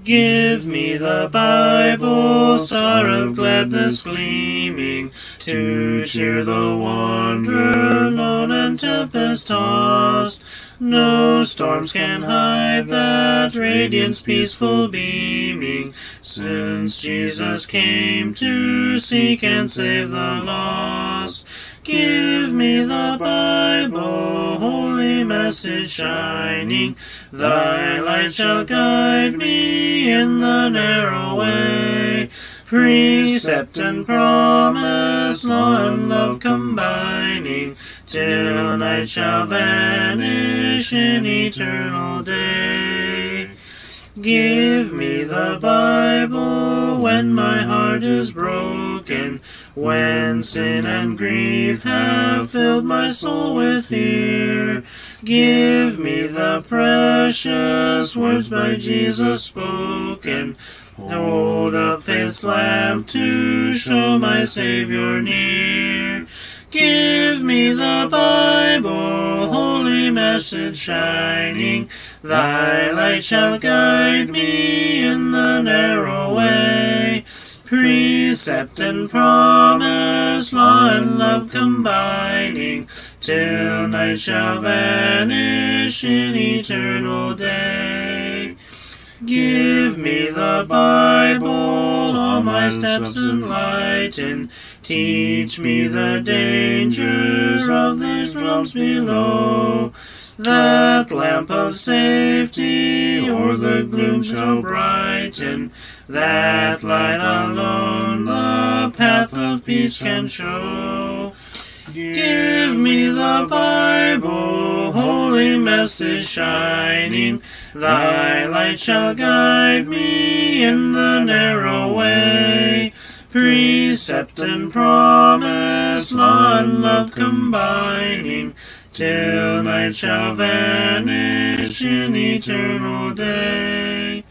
Give me the Bible, star of gladness gleaming, to cheer the wanderer lone and tempest-tossed. No storms can hide that radiance peaceful beaming, since Jesus came to seek and save the lost. Give me the Bible, holy message shining, thy light shall guide me in the narrow way. Precept and promise, law and love combining, till night shall vanish in eternal day. Give me the Bible when my heart is broken, when sin and grief have filled my soul with fear. Give me the precious words by Jesus spoken. Hold up faith's lamp to show my Savior near. Give me the Bible, holy message shining, thy light shall guide me in the narrow way. Precept and promise, law and love combining, till night shall vanish in eternal day. Give me the Bible, all my steps enlighten, teach me the dangers of these realms below. That lamp of safety o'er the gloom shall brighten, that light alone the path of peace can show. Give me the Bible, holy message shining, thy light shall guide me in the narrow way. Precept and promise, law and love combining, till night shall vanish in eternal day.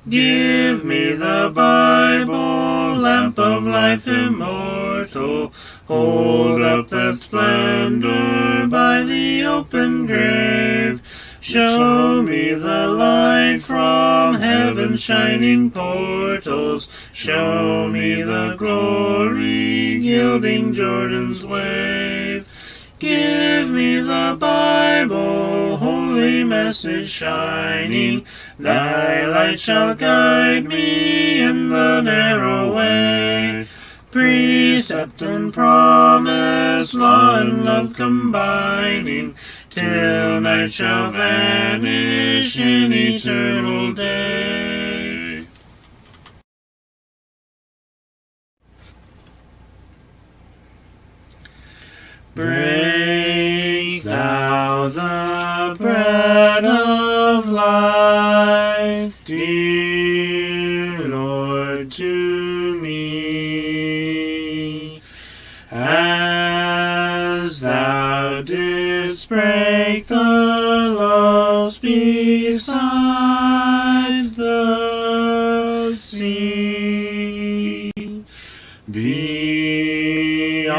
Give me the Bible, lamp of life immortal, hold up that splendor by the open grave. Show me the light from heaven's shining portals, show me the glory gilding Jordan's wave. Give me the Bible, holy message shining, thy light shall guide me in the narrow way. Precept and promise, law and love combining, till night shall vanish in eternal day. Break thou the bread of life, dear Lord, to me, as thou didst break the loaves beside the sea. Beyond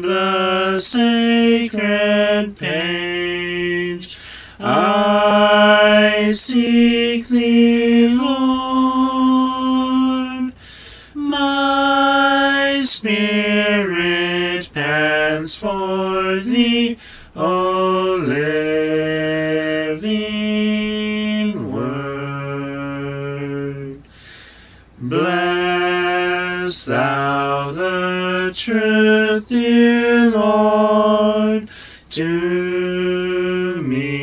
the sacred page, I seek thee, Lord. My spirit pants for thee, O living word. Bless thou the truth, dear Lord, to me,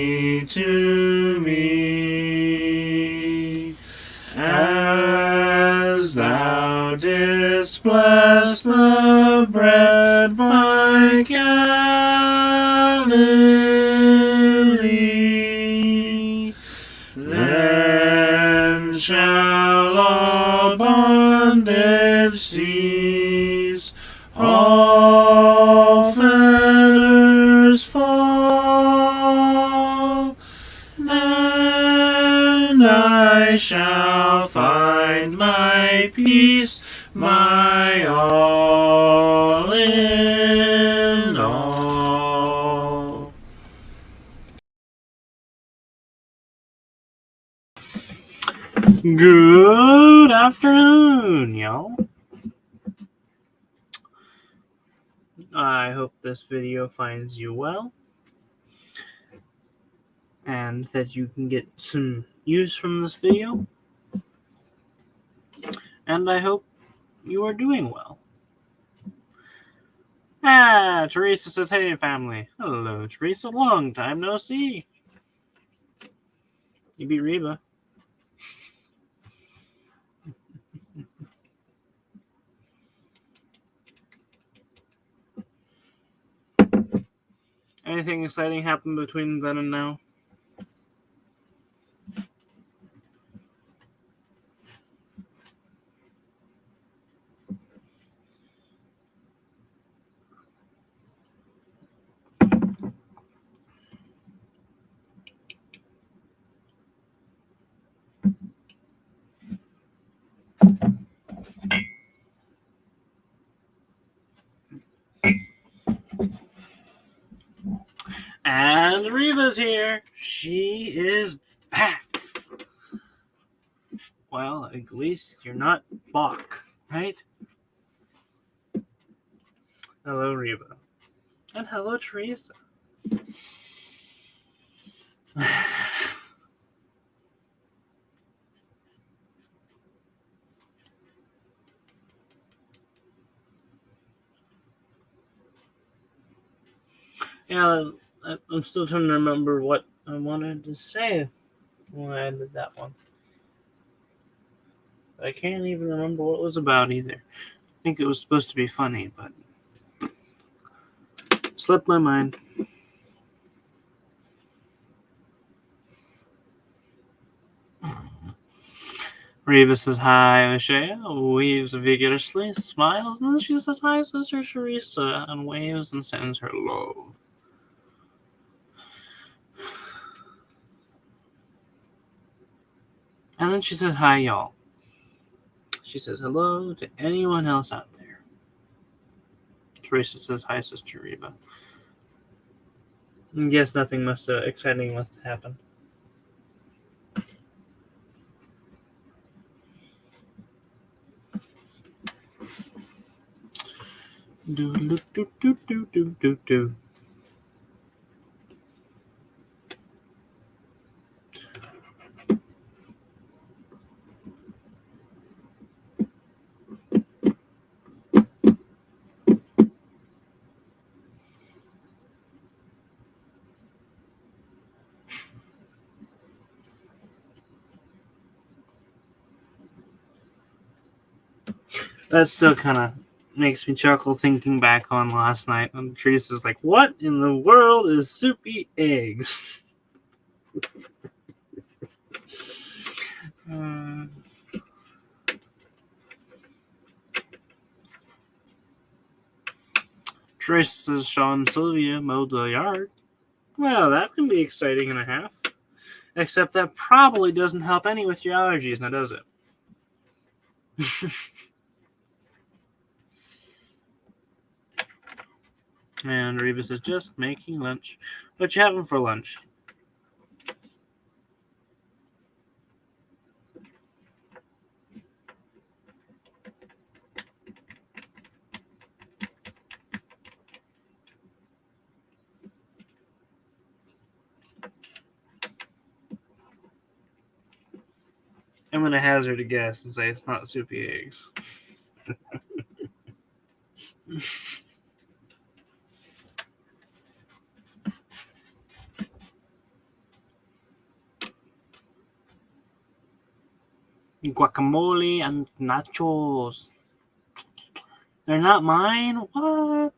as thou didst bless the bread by Galilee. Then shall all bondage cease, all fetters fall, and I shall find my peace, my all in all. Good afternoon, y'all. I hope this video finds you well and that you can get some use from this video. And I hope you are doing well. Teresa says, hey, family. Hello, Teresa. Long time no see. You beat Reba. Anything exciting happened between then and now? And Reva's here. She is back. Well, at least you're not Bach, right? Hello, Reba. And hello, Teresa. Yeah, I'm still trying to remember what I wanted to say when I did that one. I can't even remember what it was about either. I think it was supposed to be funny, but it slipped my mind. Reva says hi, Michelle, waves vigorously, smiles, and then she says hi, Sister Teresa, and waves and sends her love. And then she says hi, y'all. She says hello to anyone else out there. Teresa says hi, Sister Reva. Yes, nothing exciting must have happened. Do. That still kind of makes me chuckle thinking back on last night. And Teresa's like, what in the world is soupy eggs? Teresa says Sean and Sylvia mowed the yard. Well, that can be exciting and a half. Except that probably doesn't help any with your allergies, now does it? And Reba says, just making lunch. What you having for lunch? I'm going to hazard a guess and say it's not soupy eggs. Guacamole and nachos. They're not mine? What?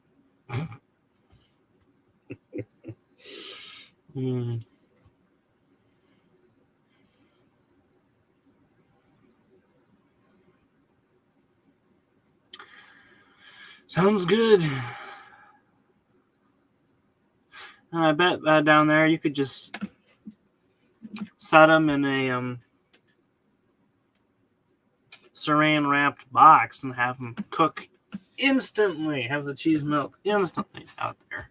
Sounds good. And I bet down there you could just set them in a saran wrapped box and have them cook instantly. Have the cheese melt instantly out there.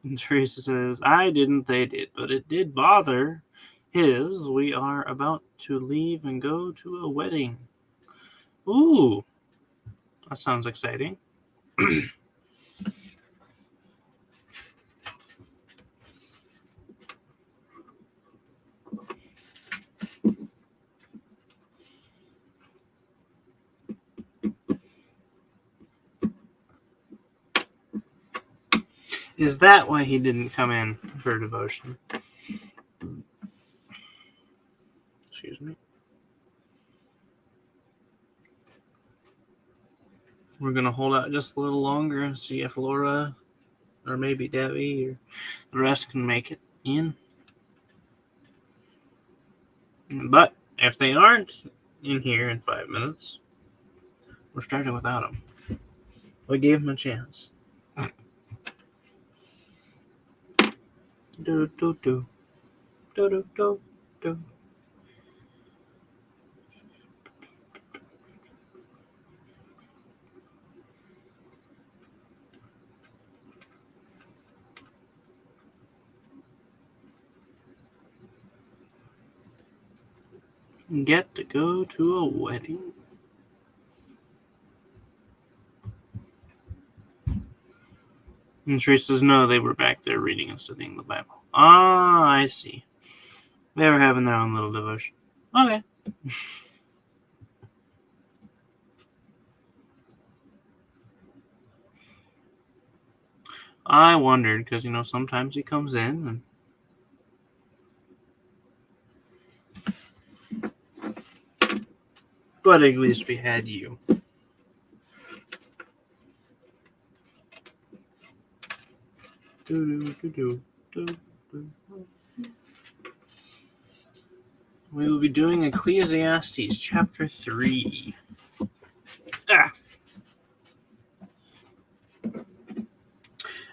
And Teresa says, I didn't, they did, but it did bother his. We are about to leave and go to a wedding. Ooh, that sounds exciting. Is that why he didn't come in for devotion? Excuse me. We're going to hold out just a little longer and see if Laura or maybe Debbie or the rest can make it in. But if they aren't in here in 5 minutes, we're starting without them. We gave them a chance. Do, do, do. Do, do, do, do. Get to go to a wedding. And Teresa says, no, they were back there reading and studying the Bible. Ah, I see. They were having their own little devotion. Okay. I wondered, because, sometimes he comes in but at least we had you. We will be doing Ecclesiastes chapter 3.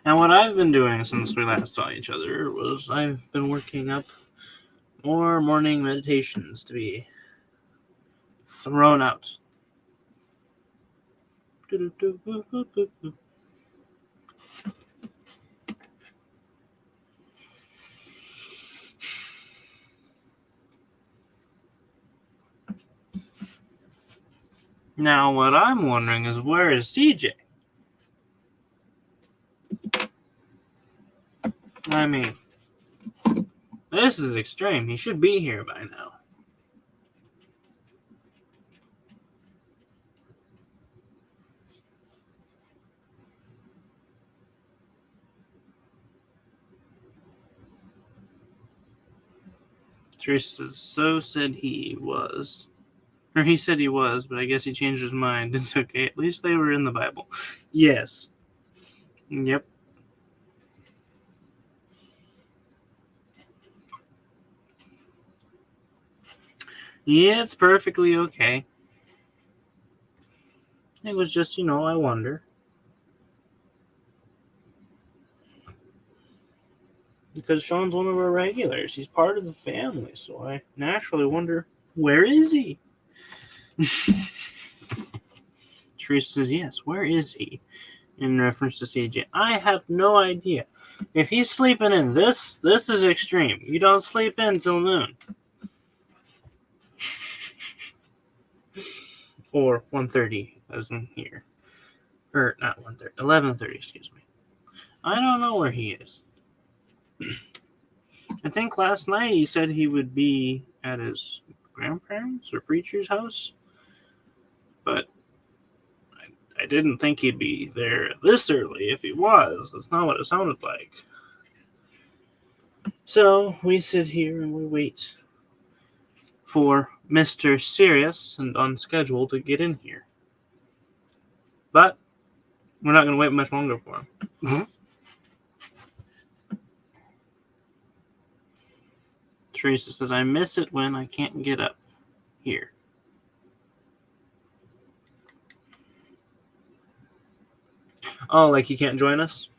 And what I've been doing since we last saw each other was I've been working up more morning meditations to be thrown out. Now, what I'm wondering is, where is CJ? I mean, this is extreme. He should be here by now. Teresa says, so said he was. Or he said he was, but I guess he changed his mind. It's okay. At least they were in the Bible. Yes. Yep. Yeah, it's perfectly okay. It was just, I wonder. Because Sean's one of our regulars. He's part of the family, so I naturally wonder, where is he? Teresa says, yes, where is he? In reference to CJ. I have no idea. If he's sleeping in, this is extreme. You don't sleep in till noon. Or 1:30, as in here. Or, not 1:30, 11:30, excuse me. I don't know where he is. I think last night he said he would be at his grandparents' or preacher's house. But I didn't think he'd be there this early. If he was, that's not what it sounded like. So we sit here and we wait for Mr. Serious and Unscheduled to get in here. But we're not going to wait much longer for him. Mm-hmm. Teresa says, I miss it when I can't get up here. Oh, like you can't join us?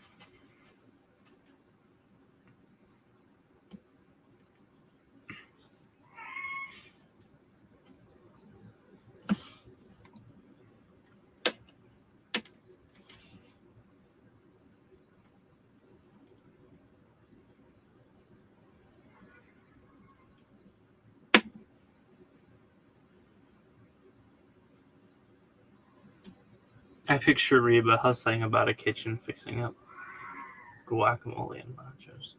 I picture Reba hustling about a kitchen fixing up guacamole and nachos.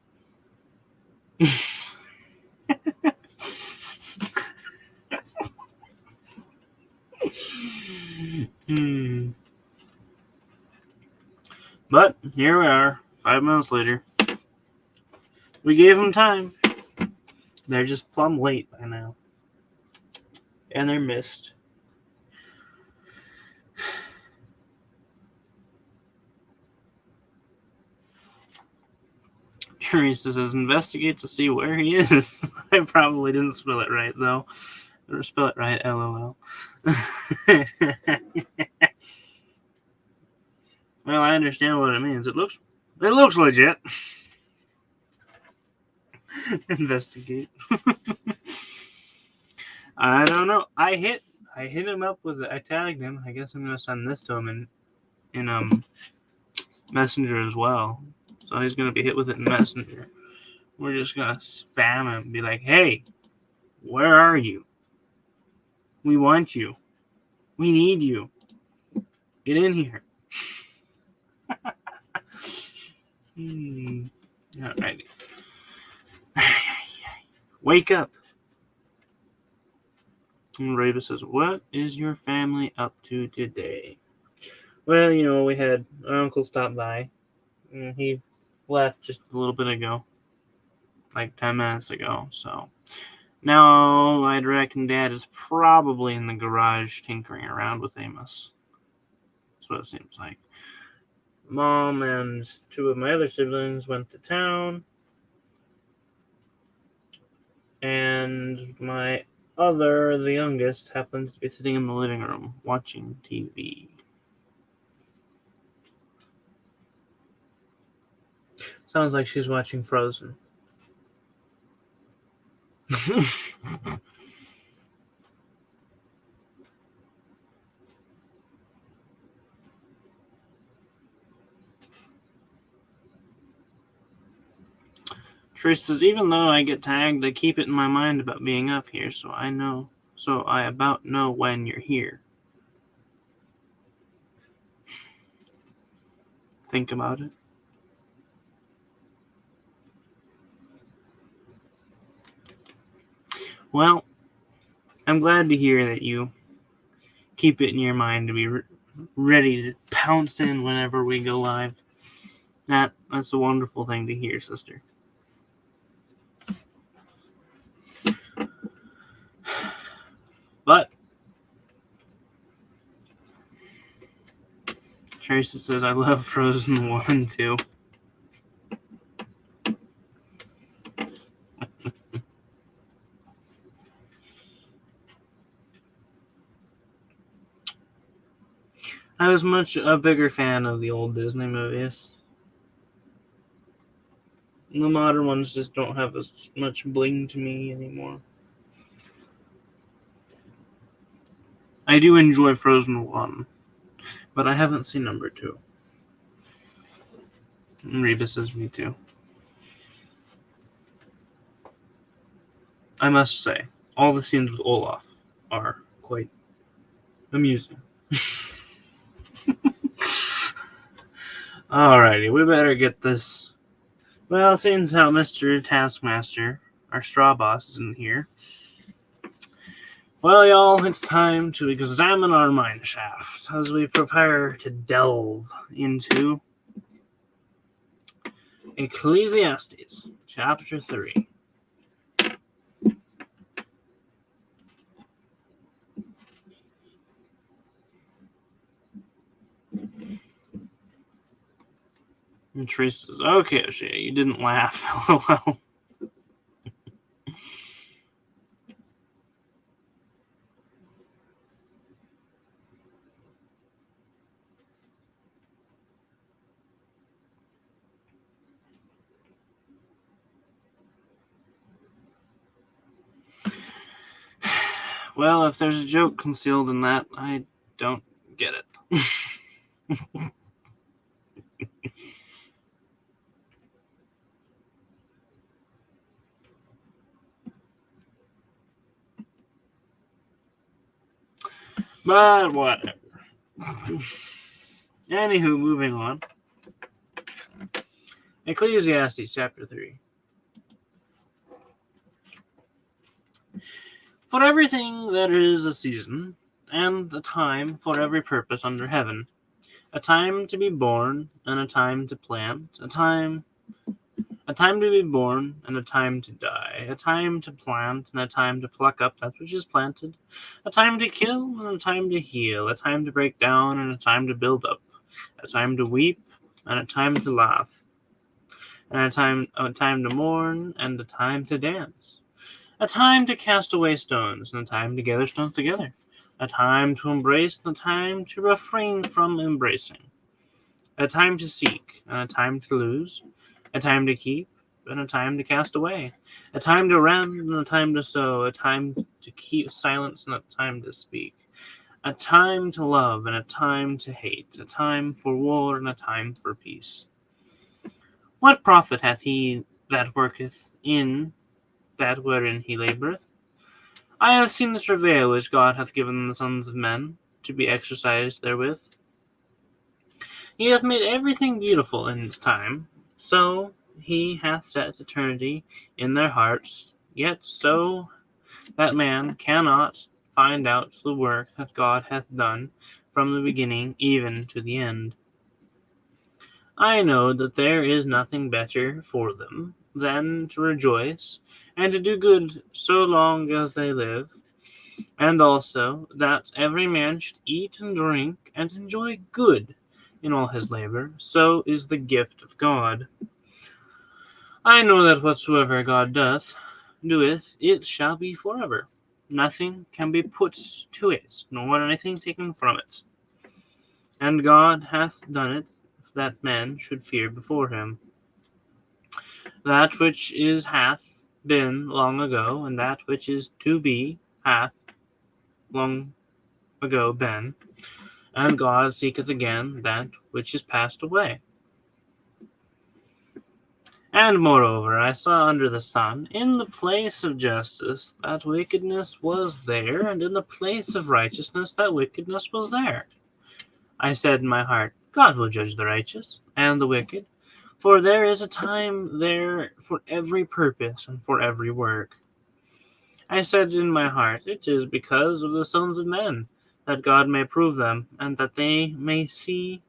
But here we are, 5 minutes later. We gave them time. They're just plumb late by now. And they're missed. Teresa says, investigate to see where he is. I probably didn't spell it right, though. Or spell it right, LOL. Well, I understand what it means. It looks legit. Investigate. I don't know. I hit him up with it. I tagged him. I guess I'm gonna send this to him in Messenger as well. So he's gonna be hit with it in Messenger. We're just gonna spam him and be like, hey, where are you? We want you. We need you. Get in here. Alrighty. Wake up. And Reba says, what is your family up to today? Well, we had our uncle stop by. And he left just a little bit ago. Like 10 minutes ago. So now I'd reckon Dad is probably in the garage tinkering around with Amos. That's what it seems like. Mom and 2 of my other siblings went to town. And my the youngest, happens to be sitting in the living room watching TV. Sounds like she's watching Frozen. Trish says, even though I get tagged, I keep it in my mind about being up here, so I about know when you're here. Think about it. Well, I'm glad to hear that you keep it in your mind to be ready to pounce in whenever we go live. That's a wonderful thing to hear, sister. But Tracy says, I love Frozen 1 and 2. I was much a bigger fan of the old Disney movies. The modern ones just don't have as much bling to me anymore. I do enjoy Frozen 1, but I haven't seen number 2. And Reba says me too. I must say, all the scenes with Olaf are quite amusing. Alrighty, we better get this. Well, seeing how Mr. Taskmaster, our straw boss, isn't here. Well, y'all, it's time to examine our mine shaft as we prepare to delve into Ecclesiastes, chapter 3. And Teresa says, okay, O'Shea, you didn't laugh. LOL. Well, if there's a joke concealed in that, I don't get it. But whatever. Anywho, moving on. Ecclesiastes chapter 3. For everything there is a season, and a time for every purpose under heaven. A time to be born, and a time to plant, a time to be born, and a time to die, a time to plant, and a time to pluck up that which is planted, a time to kill, and a time to heal, a time to break down, and a time to build up, a time to weep, and a time to laugh, and a time to mourn, and a time to dance, a time to cast away stones, and a time to gather stones together, a time to embrace, and a time to refrain from embracing, a time to seek, and a time to lose, a time to keep, and a time to cast away, a time to rend, and a time to sow, a time to keep silence, and a time to speak, a time to love, and a time to hate, a time for war, and a time for peace. What profit hath he that worketh in that wherein he laboureth? I have seen the travail which God hath given the sons of men, to be exercised therewith. He hath made everything beautiful in its time, so he hath set eternity in their hearts, yet so that man cannot find out the work that God hath done from the beginning even to the end. I know that there is nothing better for them than to rejoice and to do good so long as they live, and also that every man should eat and drink and enjoy good in all his labor. So is the gift of God. I know that whatsoever God doeth, it shall be forever. Nothing can be put to it, nor anything taken from it. And God hath done it, that men should fear before him. That which is hath been long ago, and that which is to be hath long ago been, and God seeketh again that which is passed away. And moreover, I saw under the sun, in the place of justice, that wickedness was there, and in the place of righteousness, that wickedness was there. I said in my heart, God will judge the righteous and the wicked, for there is a time there for every purpose and for every work. I said in my heart, it is because of the sons of men, that God may prove them, and that they may see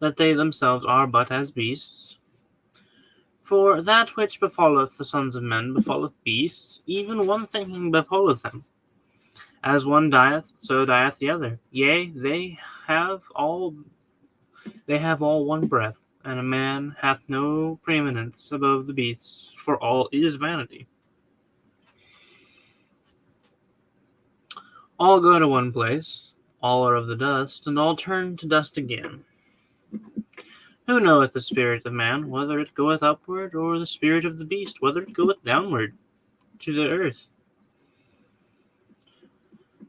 that they themselves are but as beasts. For that which befalleth the sons of men befalleth beasts, even one thing befalleth them. As one dieth, so dieth the other. Yea, they have all one breath, and a man hath no preeminence above the beasts, for all is vanity. All go to one place, all are of the dust, and all turn to dust again. Who knoweth the spirit of man, whether it goeth upward, or the spirit of the beast, whether it goeth downward to the earth?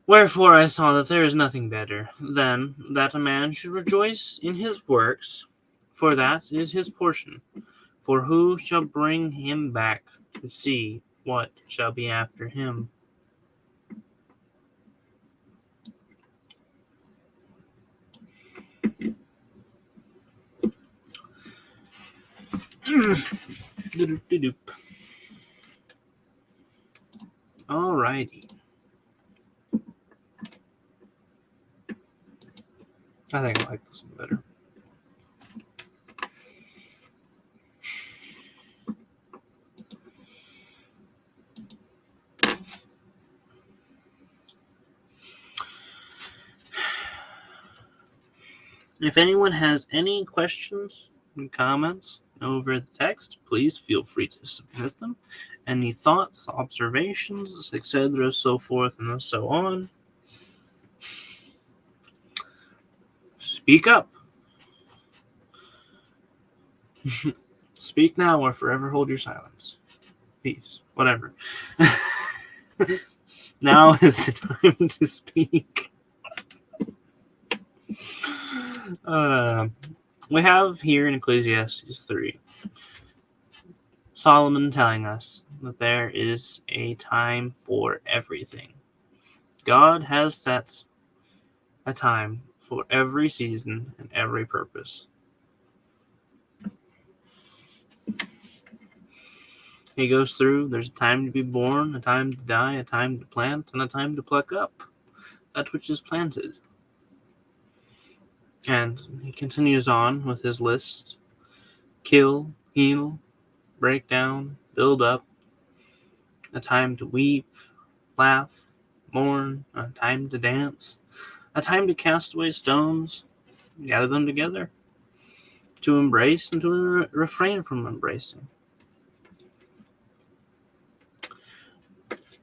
Wherefore I saw that there is nothing better than that a man should rejoice in his works, for that is his portion. For who shall bring him back to see what shall be after him? Alrighty. I think I like this one better. If anyone has any questions and comments over the text, please feel free to submit them. Any thoughts, observations, etc., so forth and so on. Speak up. Speak now or forever hold your silence. Peace. Whatever. Now is the time to speak. We have here in Ecclesiastes 3 Solomon telling us that there is a time for everything. God has set a time for every season and every purpose. He goes through, there's a time to be born, a time to die, a time to plant, and a time to pluck up that which is planted. And he continues on with his list. Kill, heal, break down, build up, a time to weep, laugh, mourn, a time to dance, a time to cast away stones, gather them together, to embrace and to refrain from embracing.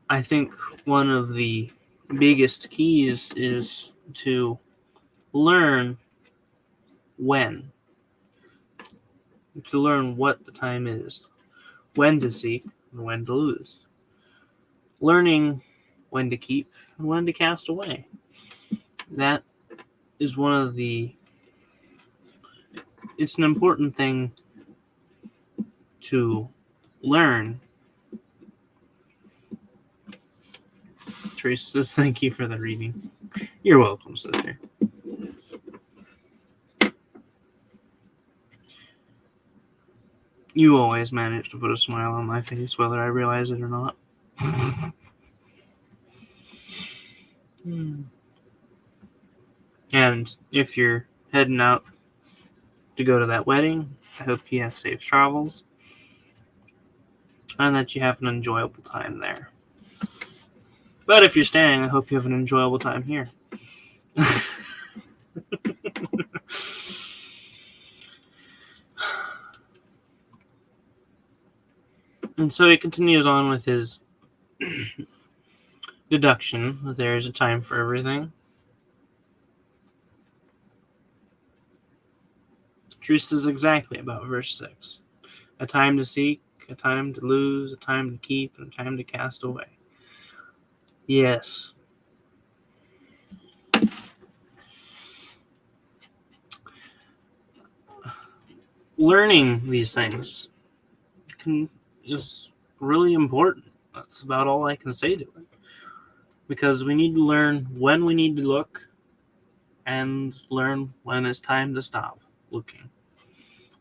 I think one of the biggest keys is to learn when, to learn what the time is, when to seek and when to lose, learning when to keep and when to cast away. That is it's an important thing to learn. Teresa says, thank you for the reading. You're welcome, sister. You always manage to put a smile on my face, whether I realize it or not. And if you're heading out to go to that wedding, I hope you have safe travels and that you have an enjoyable time there. But if you're staying, I hope you have an enjoyable time here. And so he continues on with his deduction that there is a time for everything. Truth is exactly about verse 6. A time to seek, a time to lose, a time to keep, and a time to cast away. Yes. Learning these things is really important. That's about all I can say to it. Because we need to learn when we need to look and learn when it's time to stop looking.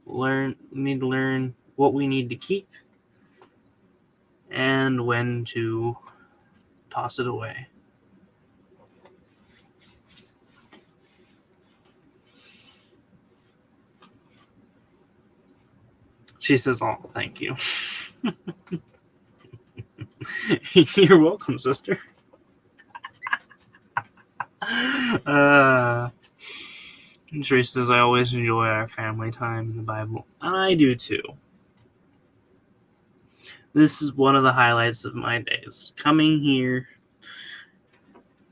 We need to learn what we need to keep and when to toss it away. She says, oh, thank you. You're welcome, sister. Trace says, I always enjoy our family time in the Bible. And I do too. This is one of the highlights of my days. Coming here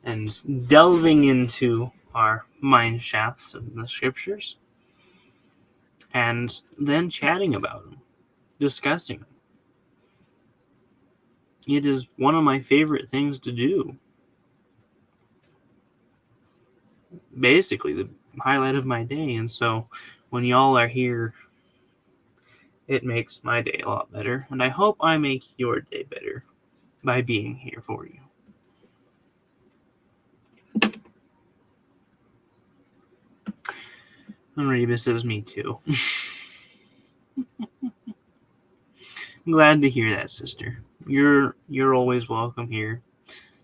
and delving into our mine shafts of the scriptures. And then chatting about them. Discussing them. It is one of my favorite things to do. Basically, the highlight of my day. And so, when y'all are here, it makes my day a lot better. And I hope I make your day better by being here for you. And Reba says, me too. I'm glad to hear that, sister. You're always welcome here.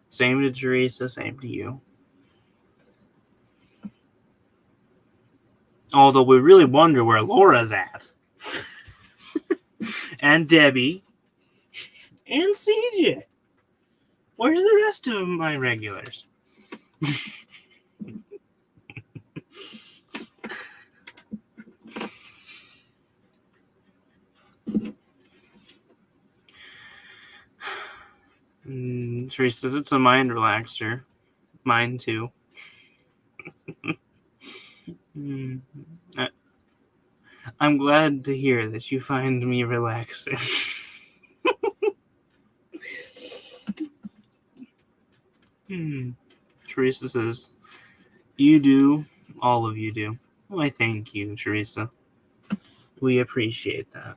Same to Teresa, same to you. Although we really wonder where Laura's at. And Debbie. And CJ. Where's the rest of my regulars? Teresa says it's a mind relaxer. Mine too. I'm glad to hear that you find me relaxing. Teresa says, you do, all of you do. Why, thank you, Teresa. We appreciate that.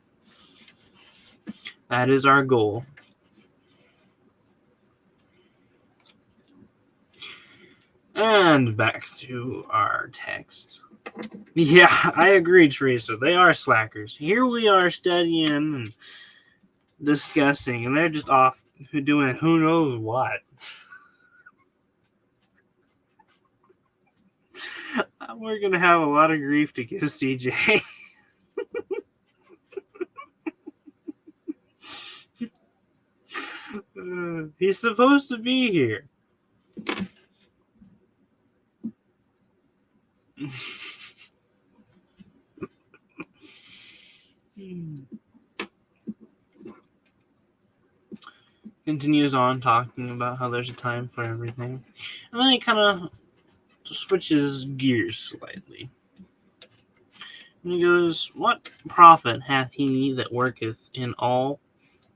That is our goal. And back to our text. Yeah, I agree, Teresa. They are slackers. Here we are studying and discussing, and they're just off doing who knows what. We're going to have a lot of grief to give CJ. He's supposed to be here. Continues on talking about how there's a time for everything. And then he kind of switches gears slightly. And he goes, "What profit hath he that worketh in all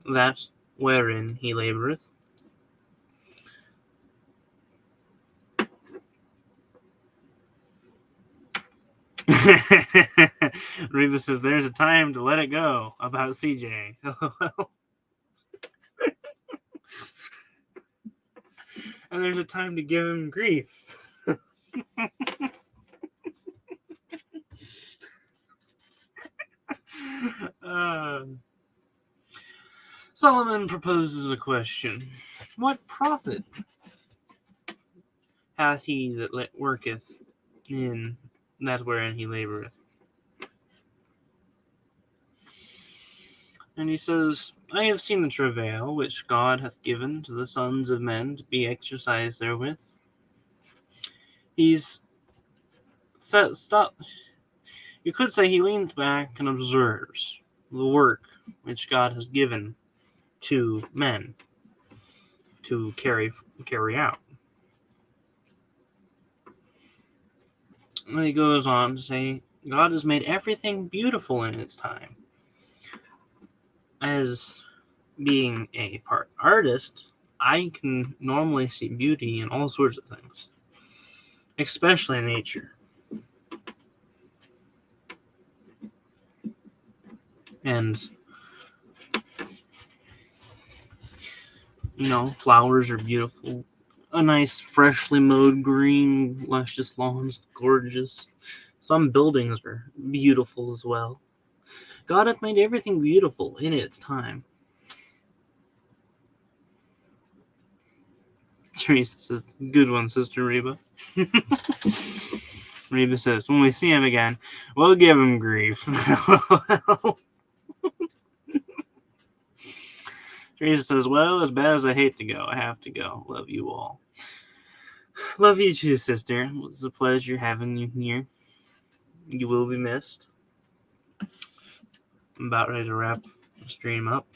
that wherein he laboureth?" Reba says, "There's a time to let it go about CJ." And there's a time to give him grief. Solomon proposes a question. What profit hath he that worketh in that wherein he laboureth? And he says, "I have seen the travail which God hath given to the sons of men to be exercised therewith." He's stop. You could say he leans back and observes the work which God has given to men to carry out. And he goes on to say, God has made everything beautiful in its time. As being a part artist, I can normally see beauty in all sorts of things, especially in nature. And, flowers are beautiful. A nice, freshly mowed green, luscious lawns, gorgeous. Some buildings are beautiful as well. God hath made everything beautiful in its time. Teresa says, "Good one, Sister Reba." Reba says, "When we see him again, we'll give him grief." Teresa says, "Well, as bad as I hate to go, I have to go. Love you all." Love you too, sister. It was a pleasure having you here. You will be missed. I'm about ready to wrap the stream up,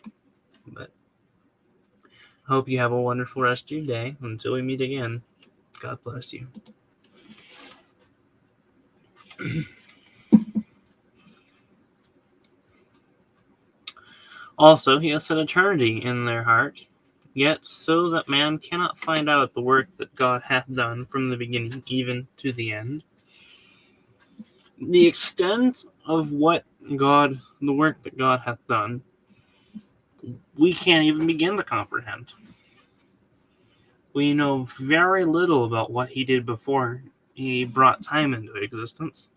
but I hope you have a wonderful rest of your day. Until we meet again, God bless you. Also, he hath set eternity in their heart, yet so that man cannot find out the work that God hath done from the beginning even to the end. The extent of the work that God hath done, we can't even begin to comprehend. We know very little about what he did before he brought time into existence.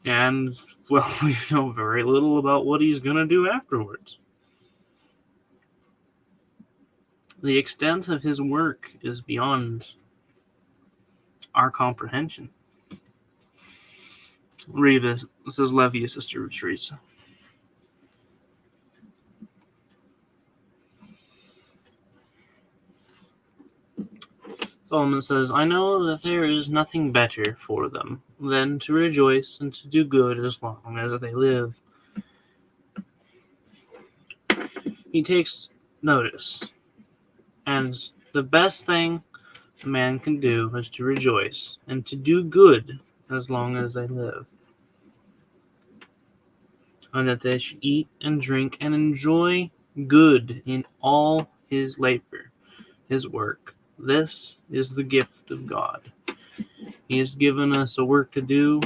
And, well, we know very little about what he's going to do afterwards. The extent of his work is beyond our comprehension. Reba says, "Love you, Sister Teresa." Solomon says, "I know that there is nothing better for them than to rejoice and to do good as long as they live." He takes notice, and the best thing a man can do is to rejoice and to do good as long as they live, and that they should eat and drink and enjoy good in all his labor, his work. This is the gift of God. He has given us a work to do,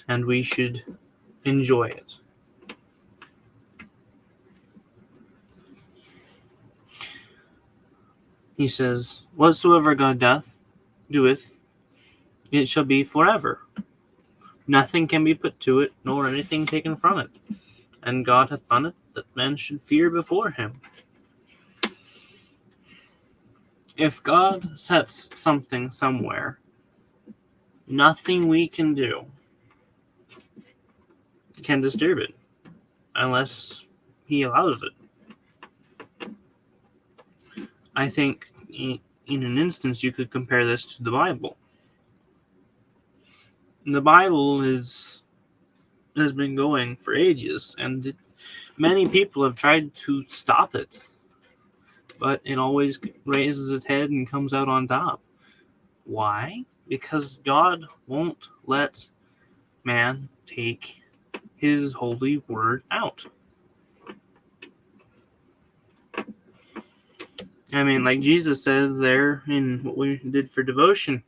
and we should enjoy it. He says, "Whatsoever God doeth, it shall be forever. Nothing can be put to it, nor anything taken from it. And God hath done it, that men should fear before him." If God sets something somewhere, nothing we can do can disturb it, unless he allows it. I think in an instance you could compare this to the Bible. The Bible has been going for ages, and many people have tried to stop it, but it always raises its head and comes out on top. Why? Because God won't let man take his holy word out. I mean, like Jesus said there in what we did for devotion,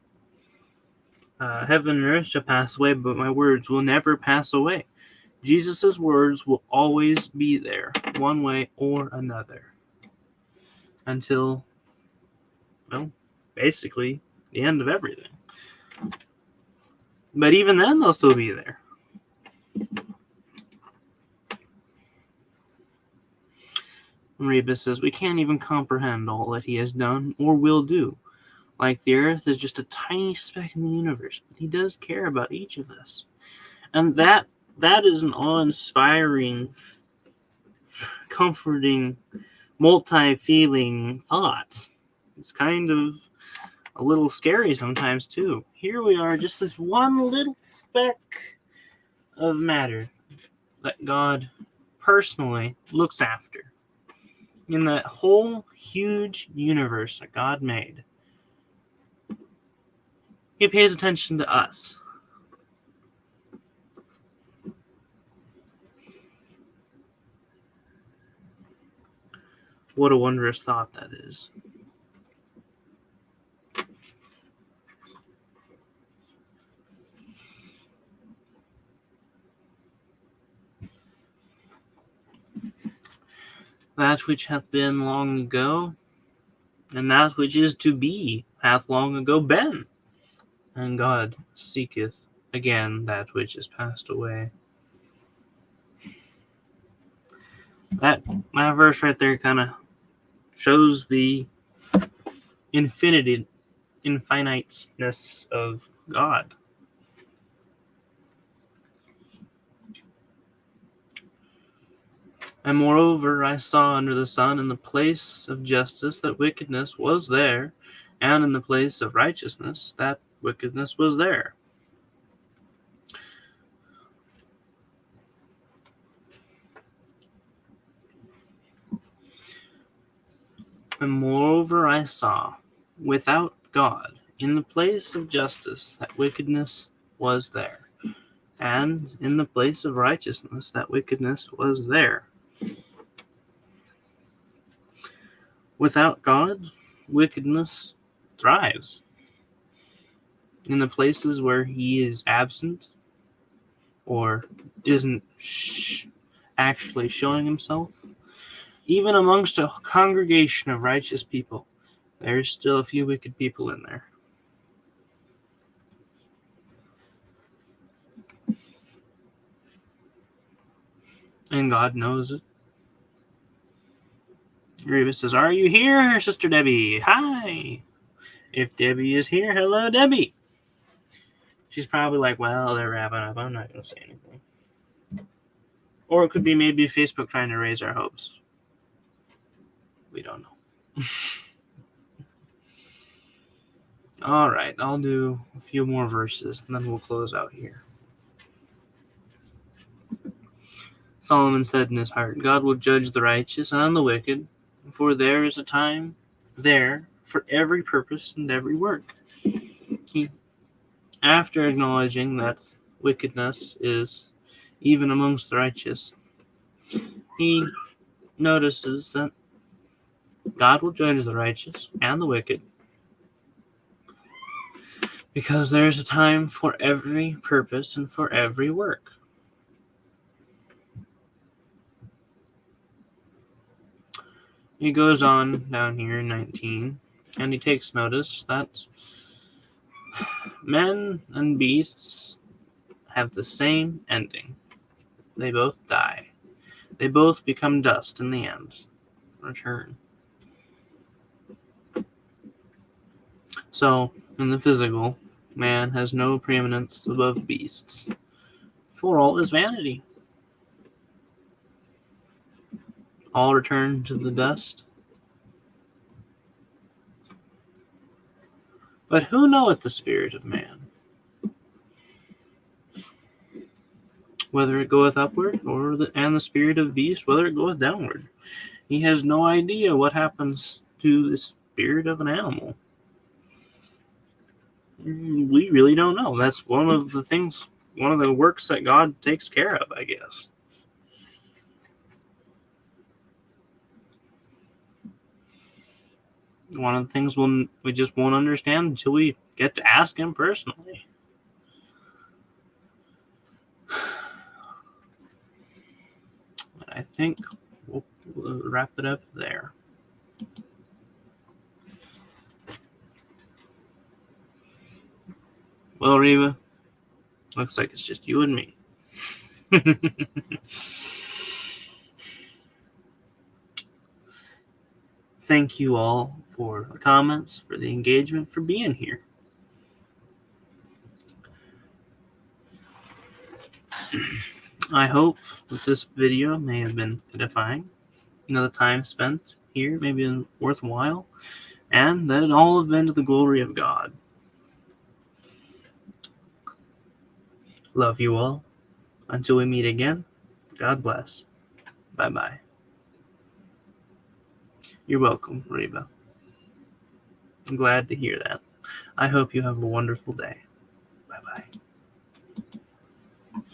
heaven and earth shall pass away, but my words will never pass away. Jesus' words will always be there, one way or another, until, well, basically the end of everything. But even then, they'll still be there. Rebus says, "We can't even comprehend all that he has done or will do. Like the earth is just a tiny speck in the universe, but he does care about each of us." And that is an awe-inspiring, comforting, multi-feeling thought. It's kind of a little scary sometimes, too. Here we are, just this one little speck of matter that God personally looks after in that whole huge universe that God made. He pays attention to us. What a wondrous thought that is. That which hath been long ago, and that which is to be, hath long ago been. And God seeketh again that which is passed away. That verse right there kind of shows the infiniteness of God. And moreover, I saw under the sun in the place of justice that wickedness was there, and in the place of righteousness that wickedness was there. And moreover, I saw, without God, in the place of justice that wickedness was there, and in the place of righteousness that wickedness was there. Without God, wickedness thrives. In the places where he is absent or isn't actually showing himself, even amongst a congregation of righteous people, there's still a few wicked people in there. And God knows it. Reba says, "Are you here, Sister Debbie? Hi." If Debbie is here, hello, Debbie. She's probably like, well, they're wrapping up. I'm not going to say anything. Or it could be maybe Facebook trying to raise our hopes. We don't know. All right, I'll do a few more verses, and then we'll close out here. Solomon said in his heart, God will judge the righteous and the wicked, for there is a time there for every purpose and every work. After acknowledging that wickedness is even amongst the righteous, he notices that God will judge the righteous and the wicked, because there is a time for every purpose and for every work. He goes on down here in 19. And he takes notice that men and beasts have the same ending. They both die. They both become dust in the end. Return. So, in the physical, man has no preeminence above beasts, for all is vanity. All return to the dust. But who knoweth the spirit of man? Whether it goeth upward, and the spirit of beast, whether it goeth downward. He has no idea what happens to the spirit of an animal. We really don't know. That's one of the works that God takes care of, I guess. One of the things we just won't understand until we get to ask him personally. I think we'll wrap it up there. Well, Reva, looks like it's just you and me. Thank you all for the comments, for the engagement, for being here. I hope that this video may have been edifying. The time spent here may have been worthwhile, and that it all have been to the glory of God. Love you all. Until we meet again, God bless. Bye-bye. You're welcome, Reba. I'm glad to hear that. I hope you have a wonderful day. Bye-bye.